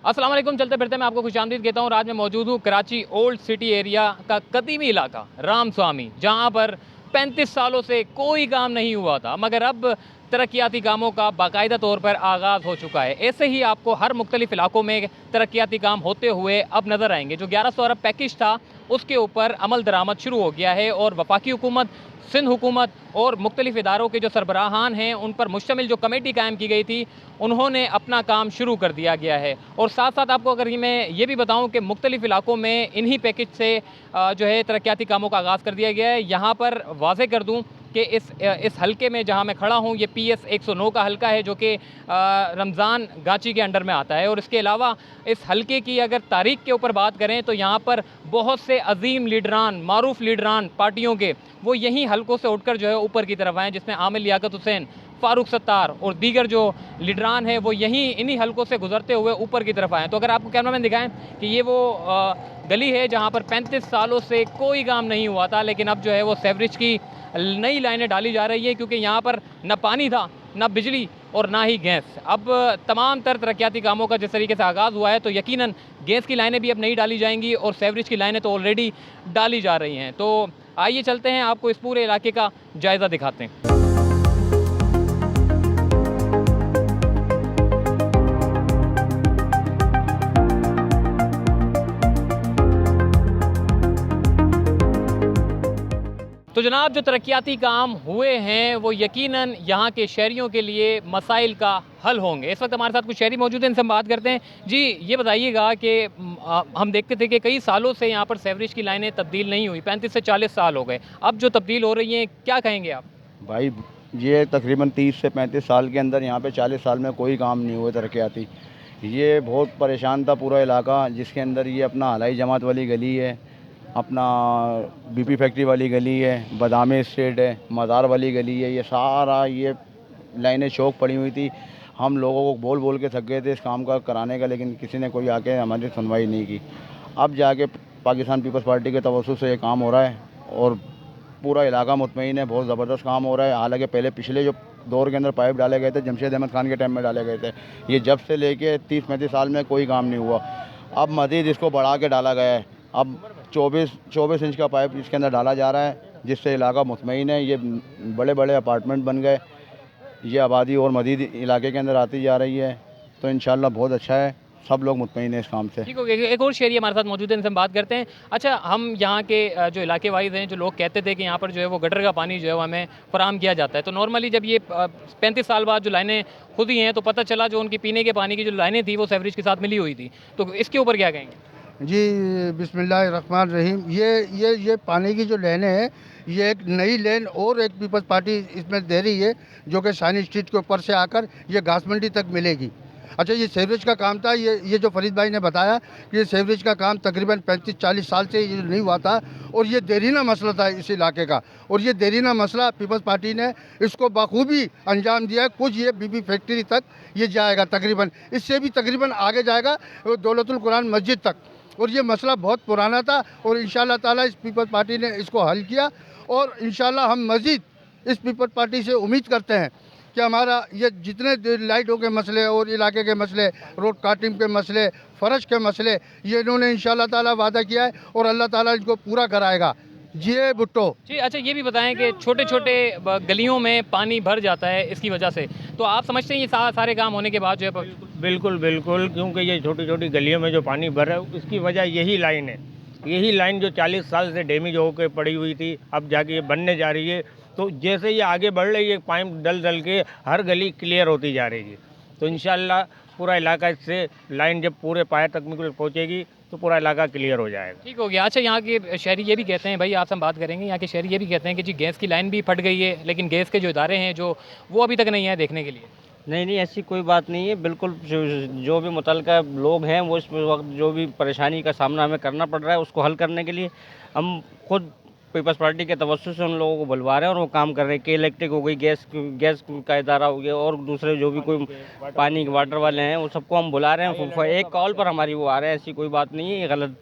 अस्सलाम वालेकुम। चलते फिरते मैं आपको खुशामदीद कहता हूँ। आज मैं मौजूद हूँ कराची ओल्ड सिटी एरिया का कदीमी इलाका राम स्वामी, जहाँ पर 35 सालों से कोई काम नहीं हुआ था, मगर अब तरक्याती कामों का बाकायदा तौर पर आगाज़ हो चुका है। ऐसे ही आपको हर मुख्तलिफ इलाकों में तरक्याती काम होते हुए अब नज़र आएंगे। जो 1100 अरब पैकेज था उसके ऊपर अमल दरामद शुरू हो गया है और वफाकी हुकूमत, सिंध हुकूमत और मुख्तलिफ इदारों के जो सरबराहान हैं उन पर मुश्तमिल जो कमेटी कायम की गई थी उन्होंने अपना काम शुरू कर दिया गया है। और साथ साथ आपको अगर मैं ये भी बताऊं कि मुख्तलिफ इलाकों में इन्हीं पैकेज से जो है तरक्याती कामों का आगाज़ कर दिया गया है। यहाँ पर वाज़े कर दूं कि इस हलके में जहाँ मैं खड़ा हूँ ये PS 109 का हलका है, जो कि रमज़ान गाची के अंडर में आता है। और इसके अलावा इस हलके की अगर तारीख के ऊपर बात करें तो यहाँ पर बहुत से अजीम लीडरान, मारूफ लीडरान पार्टियों के, वो यहीं हलकों से उठकर जो है ऊपर की तरफ आए, जिसमें आमिर लियाकत हुसैन, फारूक सत्तार और दीगर जो लीडरान हैं वो यहीं इन्हीं हलकों से गुजरते हुए ऊपर की तरफ आए। तो अगर आपको कैमरामैन दिखाएं कि ये वो गली है जहाँ पर 35 सालों से कोई काम नहीं हुआ था, लेकिन अब जो है वो सेवरेज की नई लाइनें डाली जा रही है, क्योंकि यहाँ पर न पानी था, न बिजली और ना ही गैस। अब तमाम तरक्याती कामों का जिस तरीके से आगाज़ हुआ है तो यकीनन गैस की लाइनें भी अब नहीं डाली जाएंगी और सेवरेज की लाइनें तो ऑलरेडी डाली जा रही हैं। तो आइए चलते हैं, आपको इस पूरे इलाके का जायज़ा दिखाते हैं। तो जनाब, जो तरक्याती काम हुए हैं वो यकीनन यहाँ के शहरियों के लिए मसाइल का हल होंगे। इस वक्त हमारे साथ कुछ शहरी मौजूद हैं, इनसे हम बात करते हैं। जी, ये बताइएगा कि हम देखते थे कि कई सालों से यहाँ पर सेवरेज की लाइनें तब्दील नहीं हुई, 35 से 40 साल हो गए, अब जो तब्दील हो रही हैं, क्या कहेंगे आप? भाई, ये तकरीबन 30 से 35 साल के अंदर यहाँ पे 40 साल में कोई काम नहीं हुआ तरक्याती। ये बहुत परेशान था पूरा इलाका, जिसके अंदर ये अपना हलाई जमात वाली गली है, अपना BP फैक्ट्री वाली गली है, बादामी स्ट्रीट है, मज़ार वाली गली है, ये सारा ये लाइनें चौक पड़ी हुई थी। हम लोगों को बोल बोल के थक गए थे इस काम का कराने का, लेकिन किसी ने कोई आके हमारी सुनवाई नहीं की। अब जाके पाकिस्तान पीपल्स पार्टी के तवज्जुह से ये काम हो रहा है और पूरा इलाका मुतमईन है, बहुत ज़बरदस्त काम हो रहा है। हालांकि पहले पिछले जो दौर के अंदर पाइप डाले गए थे, जमशेद अहमद खान के टाइम में डाले गए थे, ये जब से लेके 30-35 साल में कोई काम नहीं हुआ। अब मज़ीद इसको बढ़ा के डाला गया है। अब 24 इंच का पाइप इसके अंदर डाला जा रहा है, जिससे इलाका मुतमईन है। ये बड़े बड़े अपार्टमेंट बन गए, ये आबादी और मज़ीद इलाके के अंदर आती जा रही है, तो इंशाल्लाह बहुत अच्छा है, सब लोग मुतमईन हैं इस काम से। ठीक हो गया। एक और शहरी हमारे साथ मौजूद है, इनसे हम बात करते हैं। अच्छा, हम यहाँ के जो इलाके वाइज हैं, जो लोग कहते थे कि यहाँ पर जो है वो गटर का पानी जो है वो हमें फराहम किया जाता है, तो नॉर्मली जब ये 35 साल बाद जो लाइनें खुदी हैं तो पता चला जो उनकी पीने के पानी की जो लाइनें थी वो सेवरेज के साथ मिली हुई थी, तो इसके ऊपर क्या कहेंगे? जी, बिस्मिल्लाहिर्रहमानिर्रहीम। ये पानी की जो लेन है, ये एक नई लेन और एक पीपल्स पार्टी इसमें दे रही है, जो कि शानी स्ट्रीट के ऊपर से आकर ये घास मंडी तक मिलेगी। अच्छा, ये सेवरेज का काम था, ये जो फरीद भाई ने बताया कि ये सेवरेज का काम तकरीबन 35-40 साल से ये नहीं हुआ था और ये देरीना मसला था इस इलाके का, और ये देरीना मसला पीपल्स पार्टी ने इसको बखूबी अंजाम दिया है। कुछ ये BP फैक्ट्री तक ये जाएगा, तकरीबन इससे भी तकरीबन आगे जाएगा दौलतुल कुरान मस्जिद तक। और ये मसला बहुत पुराना था और इंशाअल्लाह ताला इस पीपल्स पार्टी ने इसको हल किया, और इंशाअल्लाह हम मज़ीद इस पीपल्स पार्टी से उम्मीद करते हैं कि हमारा ये जितने लाइटों के मसले और इलाके के मसले, रोड काटिंग के मसले, फ़र्श के मसले, ये इन्होंने इंशाअल्लाह ताला वादा किया है और अल्लाह ताला इनको पूरा कराएगा। जी भुट्टो जी, अच्छा ये भी बताएं कि छोटे छोटे गलियों में पानी भर जाता है इसकी वजह से, तो आप समझते हैं ये सारे काम होने के बाद जो है? बिल्कुल बिल्कुल, क्योंकि ये छोटी छोटी गलियों में जो पानी भर रहा है उसकी वजह यही लाइन है। यही लाइन जो 40 साल से डैमेज होकर पड़ी हुई थी, अब जाके ये बनने जा रही है। तो जैसे ये आगे बढ़ रही है, पाइप डल डल के हर गली क्लियर होती जा रही है। तो इंशाल्लाह पूरा इलाका इससे लाइन जब पूरे पाए तक पहुँचेगी तो पूरा इलाका क्लियर हो जाएगा। ठीक हो गया। अच्छा, यहाँ के शहरी ये भी कहते हैं, भाई आपसे हम बात करेंगे, यहाँ के शहरी ये भी कहते हैं कि जी गैस की लाइन भी फट गई है, लेकिन गैस के जो इदारे हैं जो वो अभी तक नहीं आए देखने के लिए। नहीं, ऐसी कोई बात नहीं है। बिल्कुल जो भी मुतल्लिका लोग हैं वो इस वक्त जो भी परेशानी का सामना हमें करना पड़ रहा है उसको हल करने के लिए हम खुद पीपल्स पार्टी के तवज्जुह से उन लोगों को बुलवा रहे हैं और वो काम कर रहे हैं कि इलेक्ट्रिक हो गई, गैस का इदारा हो गया और दूसरे जो भी कोई पानी के वाटर वाले हैं वो सबको हम बुला रहे हैं। एक कॉल पर हमारी वो आ रहे हैं, ऐसी कोई बात नहीं है, ये गलत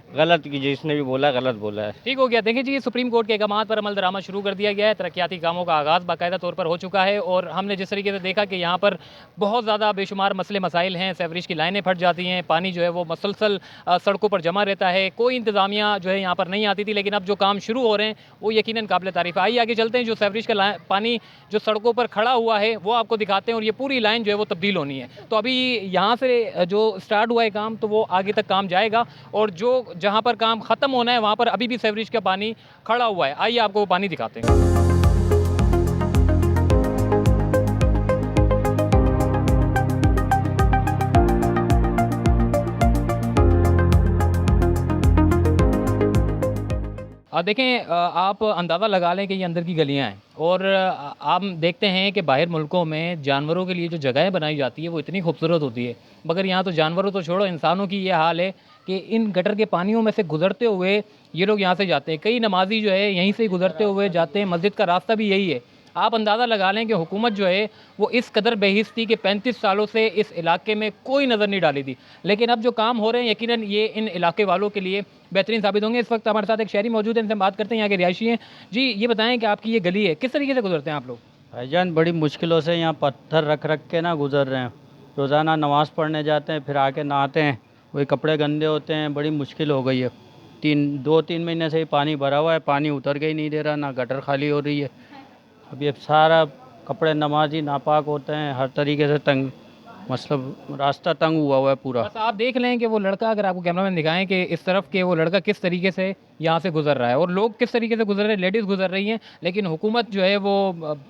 गलत की जिसने भी बोला गलत बोला है। ठीक हो गया। देखिए जी, सुप्रीम कोर्ट के अहकामात पर अमल दरामद शुरू कर दिया गया है। तरक्याती कामों का आगाज़ बाकायदा तौर पर हो चुका है और हमने जिस तरीके से देखा कि यहाँ पर बहुत ज़्यादा बेशुमार मसले मसाइल हैं। सेवरेज की लाइनें फट जाती हैं, पानी जो है वो मसलसल सड़कों पर जमा रहता है। कोई इंतज़ामिया जो है यहाँ पर नहीं आती थी, लेकिन अब जो काम शुरू हो रहे हैं वो यकीनन काबिल तारीफ़ है। आइए आगे चलते हैं। जो सेवरेज का पानी जो सड़कों पर खड़ा हुआ है वो आपको दिखाते हैं और ये पूरी लाइन जो है वो तब्दील होनी है। तो अभी यहाँ से जो स्टार्ट हुआ है काम, तो वो आगे तक काम जाएगा और जो जहाँ पर काम ख़त्म होना है वहाँ पर अभी भी सेवरेज का पानी खड़ा हुआ है। आइए आपको वो पानी दिखाते हैं। देखें, आप अंदाज़ा लगा लें कि ये अंदर की गलियां हैं और आप देखते हैं कि बाहर मुल्कों में जानवरों के लिए जो जगहें बनाई जाती है वो इतनी खूबसूरत होती है, मगर यहाँ तो जानवरों तो छोड़ो, इंसानों की ये हाल है कि इन गटर के पानियों में से गुजरते हुए ये लोग यहाँ से जाते हैं। कई नमाजी जो है यहीं से गुजरते हुए जाते हैं, मस्जिद का रास्ता भी यही है। आप अंदाज़ा लगा लें कि हुकूमत जो है वो इस कदर बेहिस थी कि 35 सालों से इस इलाके में कोई नज़र नहीं डाली थी, लेकिन अब जो काम हो रहे हैं यकीनन ये इन इलाके वालों के लिए बेहतरीन साबित होंगे। इस वक्त हमारे साथ एक शहरी मौजूद है, इनसे हम बात करते हैं, यहाँ के रिहायशी हैं। जी, ये बताएं कि आपकी ये गली है, किस तरीके से गुजरते हैं आप लोग? भाईजान बड़ी मुश्किलों से यहाँ पत्थर रख रख के ना गुजर रहे हैं। रोज़ाना नमाज़ पढ़ने जाते हैं, फिर आके नहाते हैं, वही कपड़े गंदे होते हैं, बड़ी मुश्किल हो गई है। 2-3 महीने से ही पानी भरा हुआ है, पानी उतर के ही नहीं दे रहा, ना गटर खाली हो रही है। अब ये सारा कपड़े नमाजी नापाक होते हैं, हर तरीके से तंग, मतलब रास्ता तंग हुआ है पूरा। बस आप देख लें कि वो लड़का, अगर आपको कैमरामैन दिखाएं कि इस तरफ के वो लड़का किस तरीके से यहाँ से गुजर रहा है और लोग किस तरीके से गुजर रहे हैं, लेडीज़ गुजर रही हैं। लेकिन हुकूमत जो है वो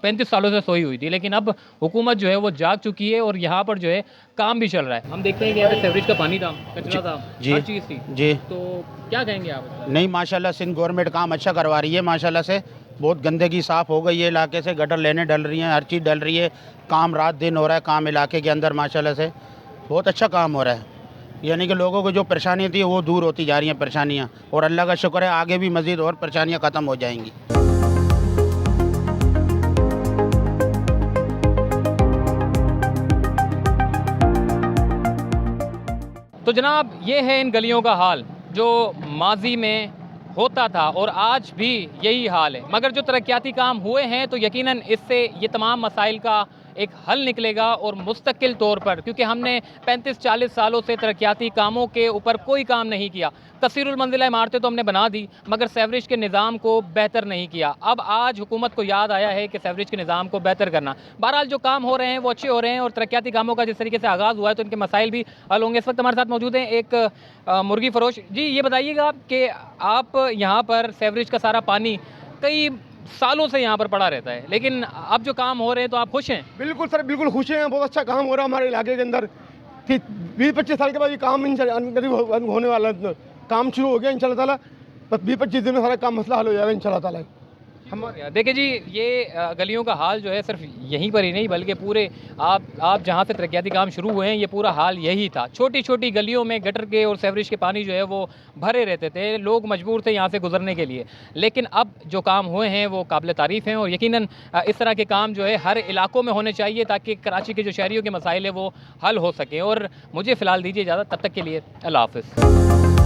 35 सालों से सोई हुई थी, लेकिन अब हुकूमत जो है वो जाग चुकी है और यहाँ पर जो है काम भी चल रहा है। हम देखते हैं कि यहाँ पे सेवरेज का पानी था, कचरा था, हर चीज़ थी जी। तो क्या कहेंगे आप? नहीं, माशाल्लाह सिंध गवर्नमेंट काम अच्छा करवा रही है, माशाल्लाह से बहुत गंदगी साफ़ हो गई है इलाके से, गटर लेने डल रही हैं, हर चीज़ डल रही है, काम रात दिन हो रहा है, काम इलाके के अंदर माशाल्लाह से बहुत अच्छा काम हो रहा है। यानी कि लोगों को जो परेशानी थी वो दूर होती जा रही हैं परेशानियाँ, और अल्लाह का शुक्र है आगे भी मज़ीद और परेशानियाँ ख़त्म हो जाएंगी। तो जनाब, ये है इन गलियों का हाल जो माजी में होता था और आज भी यही हाल है, मगर जो तरक्याती काम हुए हैं तो यकीनन इससे ये तमाम मसाइल का एक हल निकलेगा और मुस्तकिल तौर पर, क्योंकि हमने 35-40 सालों से तरक्याती कामों के ऊपर कोई काम नहीं किया। कसीरुल मंजिला इमारतें तो हमने बना दी, मगर सेवरेज के निज़ाम को बेहतर नहीं किया। अब आज हुकूमत को याद आया है कि सेवरेज के निज़ाम को बेहतर करना। बहरहाल जो काम हो रहे हैं वो अच्छे हो रहे हैं और तरक्याती कामों का जिस तरीके से आगाज़ हुआ है तो इनके मसाइल भी हल होंगे। इस वक्त हमारे साथ मौजूद हैं एक मुर्गी फरोश। जी, ये बताइएगा कि आप यहाँ पर सेवरेज का सारा पानी कई सालों से यहाँ पर पड़ा रहता है, लेकिन अब जो काम हो रहे हैं तो आप खुश हैं? बिल्कुल सर, बिल्कुल खुश हैं। बहुत अच्छा काम हो रहा है हमारे इलाके के अंदर। कि 20-25 साल के बाद ये काम करीब होने वाला है, काम शुरू हो गया इंशाल्लाह ताला। बस 20-25 दिन में सारा काम मसला हल हो जाएगा इंशाल्लाह ताला। देखिए जी, ये गलियों का हाल जो है सिर्फ यहीं पर ही नहीं बल्कि पूरे आप जहाँ से तरक्याती काम शुरू हुए हैं ये पूरा हाल यही था। छोटी छोटी गलियों में गटर के और सेवरेज के पानी जो है वो भरे रहते थे, लोग मजबूर थे यहाँ से गुजरने के लिए। लेकिन अब जो काम हुए हैं वो काबिल तारीफ़ हैं और यकीनन इस तरह के काम जो है हर इलाकों में होने चाहिए ताकि कराची के जो शहरियों के मसाइल है वो हल हो सकें। और मुझे फ़िलहाल दीजिए इजाज़त, तब तक के लिए अल्लाह हाफ़िज़।